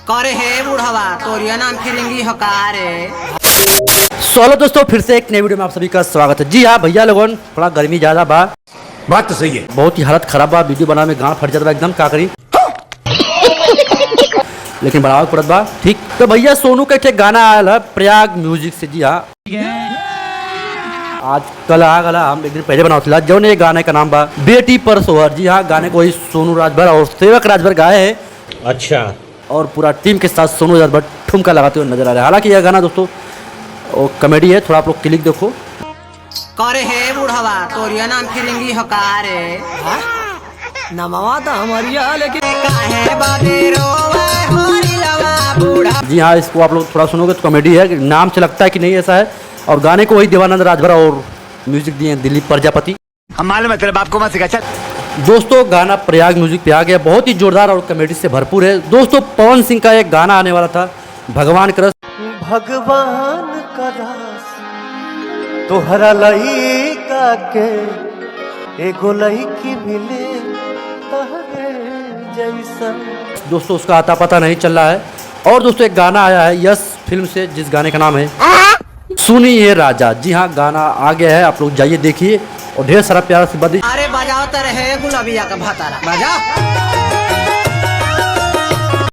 करे हे बुढ़वा तोरिया नाम फिरेंगी हकारे। सोलो दोस्तों, फिर से एक नई वीडियो में आप सभी का स्वागत है। जी हाँ भैया लोगन, थोड़ा गर्मी ज्यादा बा, बात तो सही है, बहुत ही हालत खराब बा। वीडियो बनाने में गाँव फट जाता बा एकदम, का करी लेकिन बनावे पड़त बा। ठीक तो भैया सोनू का एक गाना आया है प्रयाग म्यूजिक से। जी हाँ, आज कल आ गला, हम एक दिन पहले बनाओ जो ने गाने का नाम बा बेटी पर सोहर। जी हाँ, गाने को वही सोनू राजभर और सेवक राजभर गाए हैं। अच्छा, और पूरा टीम के साथ सोनू राजभर ठुमका लगाते हुए नजर आ रहे हैं। हालांकि यह गाना दोस्तों कॉमेडी है, थोड़ा आप लोग क्लिक देखो। करे हे बुढ़वा तोरिया नाम फिरेंगी हकारे। नमवा तो हमारिया लेकिन काहे बाटे रोवे होरी लवा बूढ़ा। जी हाँ, इसको आप लोग थोड़ा सुनोगे तो कॉमेडी है, नाम से लगता है कि नहीं ऐसा है। और गाने को वही देवानंद राजभर और म्यूजिक दिए दिलीप प्रजापति। हम मालूम है तेरे बाप को मत सिखा। चल दोस्तों, गाना प्रयाग म्यूजिक पे आ गया, बहुत ही जोरदार और कॉमेडी से भरपूर है। दोस्तों, पवन सिंह का एक गाना आने वाला था, भगवान करस। भगवान का दास तोहरा लइका के एगो लइकी मिले तहरे जैसा। दोस्तों, उसका आता पता नहीं चल रहा है। और दोस्तों, एक गाना आया है यस फिल्म से, जिस गाने का नाम है सुनिए राजा। जी हाँ, गाना आ गया है, आप लोग जाइए देखिए और ढेर सारा प्यार से बदी। अरे बजाओ तो रहे गुलाबिया का भातारा बजाओ।